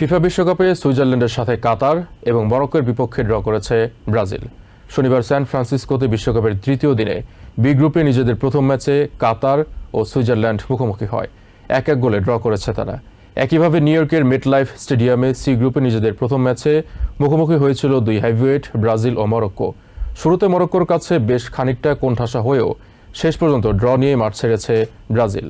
FIFA বিশ্বকাপে সুইজারল্যান্ডের সাথে কাতার এবং মরক্কোর বিপক্ষে ড্র করেছে ব্রাজিল। শনিবার সান ফ্রান্সিসকোতে বিশ্বকাপের তৃতীয় দিনে বি গ্রুপে নিজেদের প্রথম ম্যাচে কাতার ও সুইজারল্যান্ড মুখোমুখি হয়। 1-1 গোলে ড্র করেছে তারা। একইভাবে নিউ ইয়র্কের মেটলাইফ স্টেডিয়ামে সি গ্রুপে নিজেদের প্রথম ম্যাচে মুখোমুখি হয়েছিল দুই হেভিওয়েট ব্রাজিল ও মরক্কো। শুরুতে মরক্কোর কাছে বেশ খানিকটা কোণঠাসা হয়েও শেষ পর্যন্ত ড্র নিয়ে মাঠ ছেড়েছে ব্রাজিল।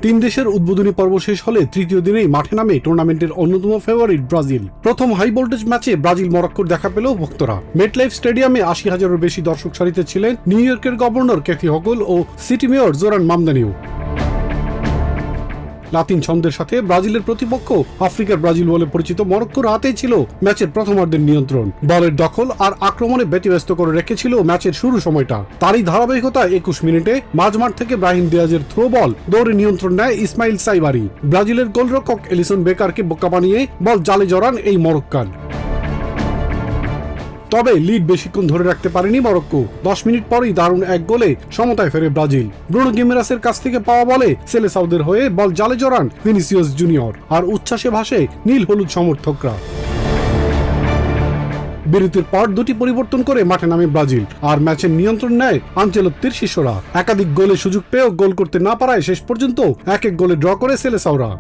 তিন দেশের উদ্বোধনী পর্ব শেষ হলে তৃতীয় দিনেই মাঠে নামে টুর্নামেন্টের অন্যতম ফেভারিট ব্রাজিল। প্রথম হাই ভোল্টেজ ম্যাচে ব্রাজিল মরক্কোর দেখা পেল ভক্তরা। মেটলাইফ স্টেডিয়ামে ৮০,০০০-এরও বেশি দর্শক সারিতে ছিলেন নিউ ইয়র্কের গভর্নর ক্যাথি হগল ও সিটি মেয়র জোরান মামদানিও। লাতিন ছন্দের সাথে ব্রাজিলের প্রতিপক্ষ আফ্রিকার ব্রাজিল বলে পরিচিত মরক্কোর হাতেই ছিল ম্যাচের প্রথমার্ধের নিয়ন্ত্রণ। বলের দখল আর আক্রমণে ব্যতিব্যস্ত করে রেখেছিল ম্যাচের শুরু সময়টা। তারই ধারাবাহিকতায় ২১ মিনিটে মাঝমাঠ থেকে ব্রাহিম দিয়াজের থ্রো বল দৌড়ে নিয়ন্ত্রণ নেয় ইসমাইল সাইবারি। ব্রাজিলের গোলরক্ষক এলিসন বেকারকে বোকা বানিয়ে বল জালে জড়ান এই মরক্কান। তবে লিড বেশিক্ষণ ধরে রাখতে পারেনি মরক্কো। ১০ মিনিট পরেই দারুণ এক গোলে সমতায় ফেরে ব্রাজিল। ব্রুনো গিমেরাসের কাছ থেকে পাওয়া বলে সেলেসাউদের হয়ে বল জালে জড়ান ভিনিসিয়াস জুনিয়র, আর উচ্ছ্বাসে ভাসে নীল হলুদ সমর্থকরা। বিরতির পর দুটি পরিবর্তন করে মাঠে নামে ব্রাজিল, আর ম্যাচের নিয়ন্ত্রণ নেয় আনচেলত্তির শিষ্যরা। একাধিক গোলে সুযোগ পেয়েও গোল করতে না পারায় শেষ পর্যন্ত ১-১ গোলে ড্র করে সেলেসাওরা।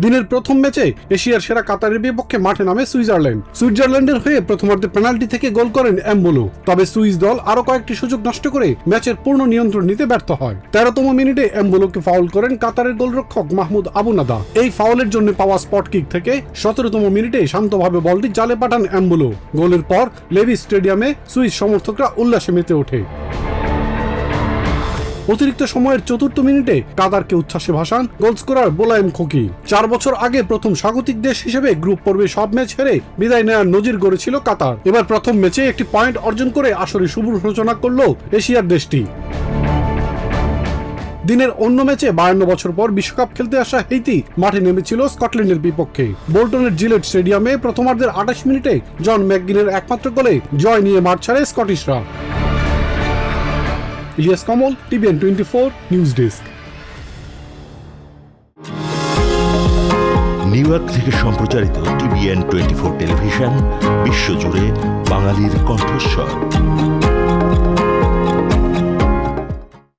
দিনের প্রথম ম্যাচে এশিয়ার সেরা কাতারের বিপক্ষে মাঠে নামে সুইজারল্যান্ডের হয়ে প্রথমার্ধে পেনাল্টি থেকে গোল করেন এমবোলো। তবে সুইস দল আরো কয়েকটি সুযোগ নষ্ট করে ম্যাচের পূর্ণ নিয়ন্ত্রণ নিতে ব্যর্থ হয়। ১৩তম মিনিটে এমবোলোকে ফাউল করেন কাতারের গোলরক্ষক মাহমুদ আবুনাদা। এই ফাউলের জন্য পাওয়া স্পট কিক থেকে ১৭তম মিনিটে শান্তভাবে বলটি জালে পাঠান এমবোলো। গোলের পর লেভি স্টেডিয়ামে সুইস সমর্থকরা উল্লাসে মেতে ওঠে। অতিরিক্ত সময়ের ৪র্থ মিনিটে কাতারকে উচ্ছ্বাসে ভাসান গোল স্কোরার বোলায়েম খোকি। ৪ বছর আগে প্রথম স্বাগতিক দেশ হিসেবে গ্রুপ পর্বে সব ম্যাচ হেরে বিদায় নেওয়ার নজির গড়েছিল কাতার। এবার প্রথম ম্যাচে একটি পয়েন্ট অর্জন করে আসরে শুভ সূচনা করল এশিয়ার দেশটি। দিনের অন্য ম্যাচে ৫২ বছর পর বিশ্বকাপ খেলতে আসা হেইতি মাঠে নেমেছিল স্কটল্যান্ডের বিপক্ষে। বোল্টনের জিলেট স্টেডিয়ামে প্রথমার্ধের ২৮ মিনিটে জন ম্যাকগিনের একমাত্র গোলে জয় নিয়ে মাঠ ছাড়ে স্কটিশরা। Ilias Kamal, TVN 24 news desk. New York থেকে সম্প্রচারিত টিভিএন 24 টেলিভিশন বিশ্বজুড়ে বাঙালির কণ্ঠস্বর।